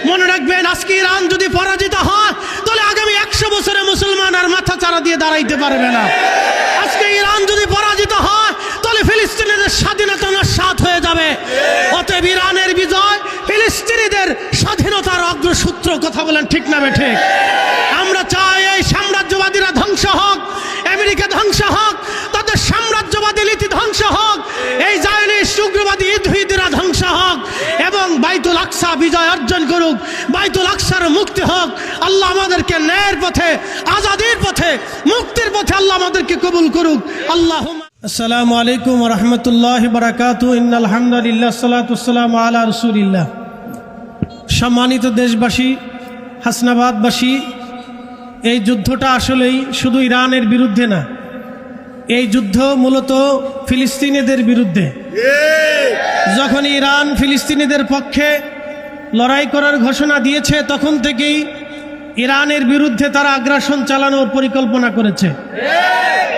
মনে রাখবেন, আজকে ইরান যদি পরাজিত হয় তাহলে আগামী 100 বছরে মুসলমান আর মাথা চারা দিয়ে দাঁড়াইতে পারবে না। আজকে ইরান যদি পরাজিত হয় তাহলে ফিলিস্তিনের স্বাধীনতা নস্যাৎ হয়ে যাবে। অতএব ইরানের বিজয় ফিলিস্তিনিদের স্বাধীনতার অগ্রসূত্র। কথা বলেন ঠিক না ঠিক? আমরা চাই এই সাম্রাজ্যবাদীরা ধ্বংস হোক, আমেরিকা ধ্বংস হোক, তাদের সাম্রাজ্যবাদী নীতি ধ্বংস হোক, এই জায়নিস্ট উগ্রবাদী ইহুদিরা ধ্বংস হোক এবং বাইতুল আকসা বিজয় অর্জন করুক, বাইতুল আকসার মুক্তি হোক। আল্লাহ আমাদেরকে ন্যায়ের পথে, আজাদির পথে, মুক্তির পথে আল্লাহ আমাদেরকে কবুল করুক। আল্লাহুম্মা। আসসালামু আলাইকুম ওয়া রাহমাতুল্লাহি ওয়া বারাকাতুহু। ইন্নাল হামদুলিল্লাহ সাল্লাতু ওয়াসসালামু আলা রাসূলিল্লাহ। সম্মানিত দেশবাসী, হাসনাবাদবাসী, এই যুদ্ধটা আসলেই শুধু ইরানের বিরুদ্ধে না, এই যুদ্ধ মূলত ফিলিস্তিনিদের বিরুদ্ধে। যখন ইরান ফিলিস্তিনিদের পক্ষে লড়াই করার ঘোষণা দিয়েছে তখন থেকেই ইরানের বিরুদ্ধে তারা আগ্রাসন চালানোর পরিকল্পনা করেছে।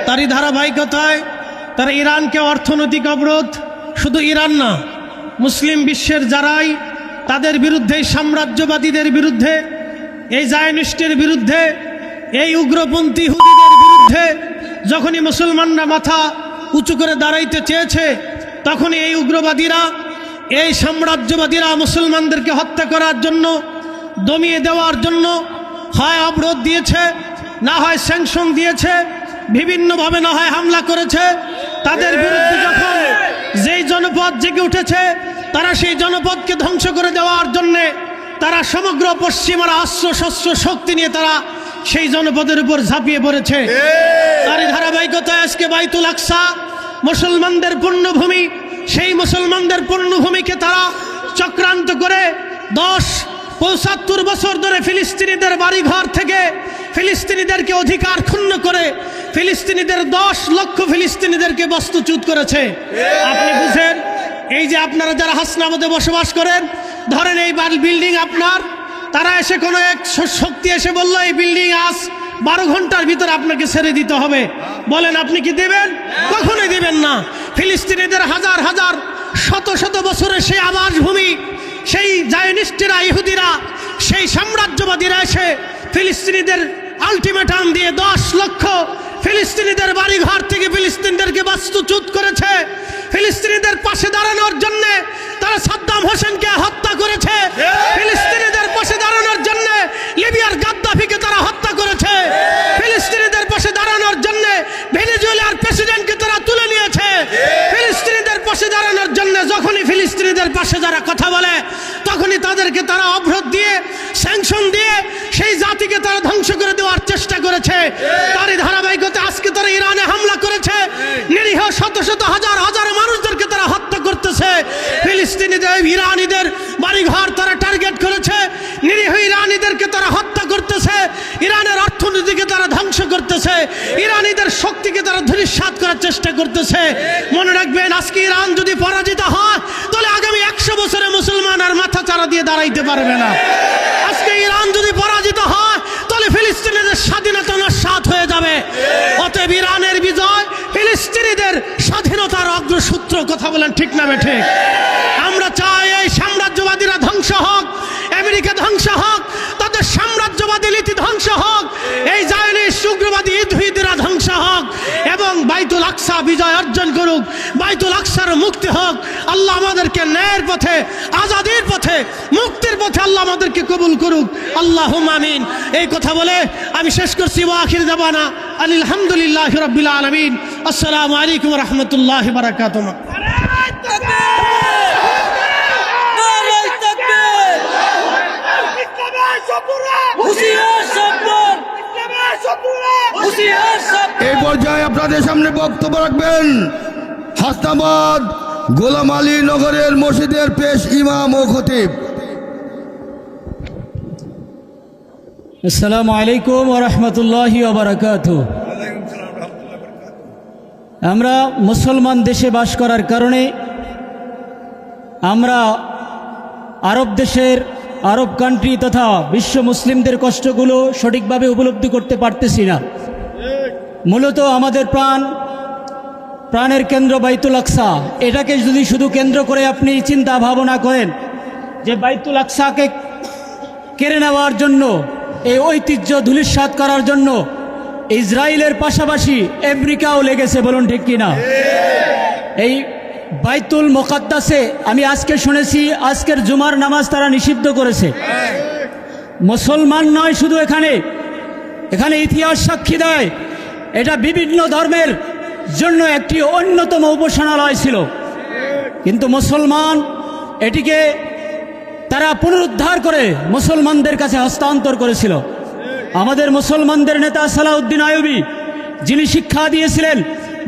তারই ধারাবাহিকতায় তারা ইরানকে অর্থনৈতিক অবরোধ, শুধু ইরান না, মুসলিম বিশ্বের যারাই তাদের বিরুদ্ধে, সাম্রাজ্যবাদীদের বিরুদ্ধে, এই জায়নিস্টের বিরুদ্ধে, এই উগ্রপন্থী ইহুদিদের বিরুদ্ধে যখনই মুসলমানরা মাথা উঁচু করে দাঁড়াইতে চেয়েছে তখনই এই উগ্রবাদীরা, এই সাম্রাজ্যবাদীরা মুসলমানদেরকে হত্যা করার জন্য, দমিয়ে দেওয়ার জন্য হয় অবরোধ দিয়েছে, না হয় স্যাংশন দিয়েছে, বিভিন্নভাবে না হয় হামলা করেছে। তাদের বিরুদ্ধে যখন যেই জনপদ জেগে উঠেছে তারা সেই জনপদকে ধ্বংস করে দেওয়ার জন্যে তারা সমগ্র পশ্চিমার অস্ত্র শস্ত্র শক্তি নিয়ে তারা সেই জনপদের উপর ঝাঁপিয়ে পড়েছে। তারই ধারাবাহিকতায় আজকে বাইতুল আকসা মুসলমানদের পূর্ণভূমি, সেই মুসলমানদের পূর্ণভূমিকে তারা চক্রান্ত করে 75 বছর ধরে ফিলিস্তিনিদের বাড়িঘর থেকে ফিলিস্তিনিদেরকে অধিকার ক্ষুণ্ণ করে ফিলিস্তিনিদের 10 লক্ষ ফিলিস্তিনিদেরকে বস্তুচ্যুত করেছে। আপনি বুঝেন, এই যে আপনারা যারা হাসনাবাদে বসবাস করেন, ধরেন এই বিল্ডিং আপনার, তারা এসে কোনো এক শক্তি এসে বললো এই বিল্ডিং আজ 12 ঘন্টার ভিতরে আপনাকে ছেড়ে দিতে হবে, বলেন আপনি কি দেবেন? কখনোই দেবেন না। ফিলিস্তিনিদের হাজার হাজার শত শত বছরের সেই আবাসভূমি, সেই জায়নিস্টেরা, ইহুদিরা, সেই সাম্রাজ্যবাদীরা এসে ফিলিস্তিনিদের আলটিমেটাম দিয়ে 10 লক্ষ ফিলিস্তিনিদের বাড়িঘর থেকে ফিলিস্তিনিদেরকে বাস্তুচ্যুত করেছে। ফিলিস্তিনিদের পাশে দাঁড়ানোর জন্য তারা সাদ্দাম হোসেনকে হত্যা করেছে। ফিলিস্তিনিদের পাশে দাঁড়ানোর জন্য লিবিয়ার গাদ্দাফিকে তারা হত্যা করেছে। ফিলিস্তিনিদের পাশে দাঁড়ানোর জন্য ভেনেজুয়েলার প্রেসিডেন্টকে তারা তুলে নিয়েছে। ফিলিস্তিনিদের পাশে দাঁড়ানোর জন্য যখনই ফিলিস্তিনিদের পাশে যারা কথা বলে তখনই তাদেরকে তারা অবরোধ দিয়ে, স্যাংশন দিয়ে সেই জাতিকে তারা ধ্বংস করে দেওয়ার চেষ্টা করেছে। তারই ধারাবাহিকতা আজকে তারা ইরানে হামলা করেছে, নিরীহ শত শত হাজার হাজার মানুষদেরকে তারা হত্যা করতেছে। ফিলিস্তিনিদের, ইরানিদের বাড়িঘর তারা টার্গেট করেছে, নিরীহ ইরানিদেরকে তারা হত্যা করতেছে, ইরানের অর্থনীতিকে তারা ধ্বংস করতেছে, ইরানিদের শক্তিকে তারা ধূলিসাৎ করার চেষ্টা করতেছে। মনে রাখবেন, আজকে ইরান যদি পরাজিত হয় তাহলে আগামী 100 বছরে মুসলমান আর মাথা চারা দিয়ে দাঁড়াইতে পারবে না। আজকে ইরান যদি পরাজিত হয় তাহলে ফিলিস্তিনের স্বাধীনতা নস্যাৎ হয়ে যাবে। অতএব ইরানের বিজয় ফিলিস্তিনিদের স্বাধীনতার অগ্রসূত্র। কথা বলেন ঠিক না ঠিক? আমরা চাই এই সাম্রাজ্যবাদীরা ধ্বংস হোক, আমেরিকা ধ্বংস হোক, তাদের সাম্রাজ্যবাদী নীতি ধ্বংস হোক, এই জায়নিস্ট উগ্রবাদী ইহুদিরা ধ্বংস হোক এবং বাইতুল আকসা বিজয় অর্জন করুক, বাইতুল আকসার মুক্তি হোক। আল্লাহ আমাদেরকে ন্যায়ের পথে, আজাদির পথে, মুক্তির পথে আল্লাহ আমাদেরকে কবুল করুক। আল্লাহুম্মা আমিন। এই কথা বলে আমি শেষ করছি। ওয়া আখির দাওয়ানা আলহামদুলিল্লাহি রাব্বিল আলামিন। আসসালামু আলাইকুম ওয়া রাহমাতুল্লাহি ওয়া বারাকাতুহু। এই পর্যায়ে আপনাদের সামনে বক্তব্য রাখবেন হাসনাবাদ গোলাম আলী নগরের মসজিদের পেশ ইমাম ও খতিব। আসসালামু আলাইকুম ওয়া রাহমাতুল্লাহি ওয়া বারাকাতুহু। আমরা মুসলমান দেশে বাস করার কারণে আমরা আরব দেশের, আরব কান্ট্রি তথা বিশ্ব মুসলিমদের কষ্টগুলো সঠিকভাবে উপলব্ধি করতে পারতেছি না। মূলত আমাদের প্রাণের কেন্দ্র বাইতুল আকসা, এটাকে যদি শুধু কেন্দ্র করে আপনি চিন্তা ভাবনা করেন যে বাইতুল আকসাকে কেড়ে নেওয়ার জন্য, এই ঐতিহ্য ধূলিসাৎ করার জন্য ইসরায়েলের পাশাপাশি আমেরিকাও লেগেছে, বলুন ঠিক কিনা? এই বাইতুল মুকাদ্দাসে আমি আজকে শুনেছি আজকের জুমার নামাজ তারা নিষিদ্ধ করেছে। মুসলমান নয় শুধু, এখানে ইতিহাস সাক্ষী দেয় এটা বিভিন্ন ধর্মের জন্য একটি অন্যতম উপাসনালয় ছিল, কিন্তু মুসলমান এটিকে তারা পুনরুদ্ধার করে মুসলমানদের কাছে হস্তান্তর করেছিল। আমাদের মুসলমানদের নেতা সালাউদ্দিন আইয়ুবী, যিনি শিক্ষা দিয়েছিলেন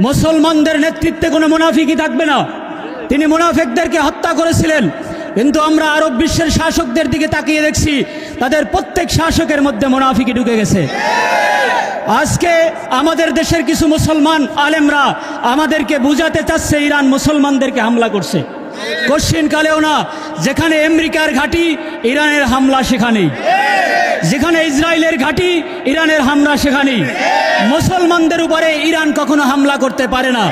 মুসলমানদের নেতৃত্বে কোনো মুনাফিকই থাকবে না, তিনি মুনাফিকদেরকে হত্যা করেছিলেন। কিন্তু আমরা আরব বিশ্বের শাসকদের দিকে তাকিয়ে দেখছি তাদের প্রত্যেক শাসকের মধ্যে মুনাফিকি ঢুকে গেছে। আজকে আমাদের দেশের কিছু মুসলমান আলেমরা আমাদেরকে বুঝাতে চাচ্ছে ইরান মুসলমানদেরকে হামলা করছে। কোশ্চিন কালেও না, যেখানে আমেরিকার ঘাঁটি ইরানের হামলা সেখানেই, যেখানে ইসরায়েলের ঘাঁটি ইরানের হামলা সেখানেই। মুসলমানদের উপরে ইরান কখনো হামলা করতে পারে না।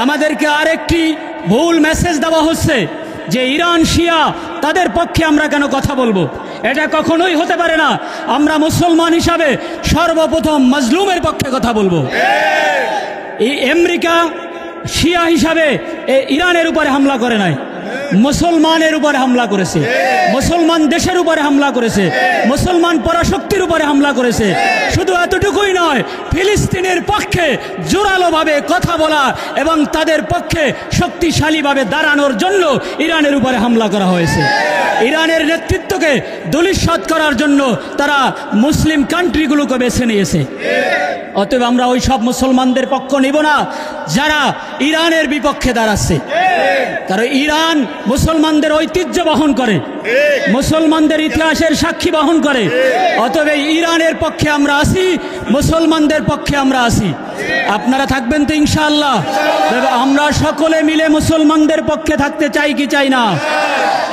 আমাদেরকে আরেকটি ভুল মেসেজ দেওয়া হচ্ছে যে ইরান শিয়া, তাদের পক্ষে আমরা কেন কথা বলবো? এটা কখনোই হতে পারে না। আমরা মুসলমান হিসাবে সর্বপ্রথম মাজলুমের পক্ষে কথা বলবো। এই আমেরিকা শিয়া হিসাবে ইরানের উপরে হামলা করে নাই, মুসলমানের উপরে হামলা করেছে, মুসলমান দেশের উপরে হামলা করেছে, মুসলমান পরাশক্তির উপরে হামলা করেছে। শুধু এতটুকুই নয়, ফিলিস্তিনের পক্ষে জোরালোভাবে কথা বলা এবং তাদের পক্ষে শক্তিশালীভাবে দাঁড়ানোর জন্য ইরানের উপরে হামলা করা হয়েছে। ইরানের নেতৃত্বকে ধূলিসাৎ করার জন্য তারা মুসলিম কান্ট্রিগুলোকে বেছে নিয়েছে। অতএব আমরা ওই সব মুসলমানদের পক্ষ নিব না যারা ইরানের বিপক্ষে দাঁড়াচ্ছে, কারণ ইরান মুসলমানদের ঐতিহ্য বহন করে, মুসলমানদের ইতিহাসের সাক্ষী বহন করে। অতএব ইরানের পক্ষে আমরা আছি, মুসলমানদের পক্ষে আমরা আছি। আপনারা থাকবেন তো ইনশাআল্লাহ? আমরা সকলে মিলে মুসলমানদের পক্ষে থাকতে চাই কি চাই না?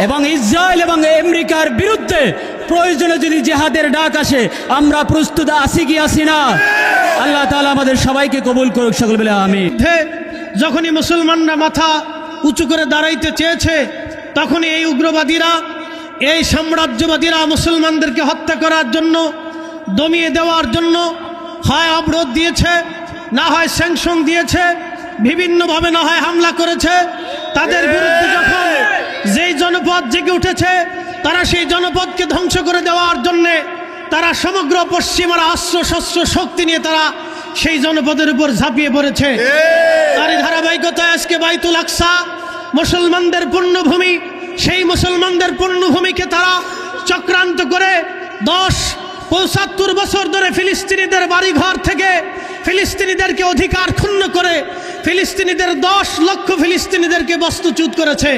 এবং ইসরায়েল এবং আমেরিকার বিরুদ্ধে প্রয়োজনে যদি জিহাদের ডাক আসে আমরা প্রস্তুত আছি কি আছি না? আল্লাহ তাআলা আমাদের সবাইকে কবুল করুক, সকল বলে আমিন। যখনই মুসলমানরা মাথা উঁচু করে দাঁড়াইতে চেয়েছে, তখনই এই উগ্রবাদীরা, এই সাম্রাজ্যবাদীরা মুসলমানদেরকে হত্যা করার জন্য, দমিয়ে দেওয়ার জন্য হয় অবরোধ দিয়েছে, না হয় স্যাংশন দিয়েছে, বিভিন্নভাবে না হয় হামলা করেছে। তাদের বিরুদ্ধে যখন যেই জনপদ জেগে উঠেছে, তারা সেই জনপদকে ধ্বংস করে দেওয়ার জন্যে তারা সমগ্র পশ্চিমার অস্ত্র শস্ত্র শক্তি নিয়ে তারা সেই জনপদের উপর ঝাঁপিয়ে পড়েছে। তারই ধারাবাহিকতায় আজকে বাইতুল আকসা মুসলমানদের পুণ্যভূমি, সেই মুসলমানদের পুণ্যভূমিকে তারা চক্রান্ত করে 75 বছর ধরে ফিলিস্তিনিদের বাড়িঘর থেকে ফিলিস্তিনিদেরকে অধিকার ক্ষুণ্ণ করে ফিলিস্তিনিদের 10 লক্ষ ফিলিস্তিনিদেরকে বস্তুচ্যুত করেছে।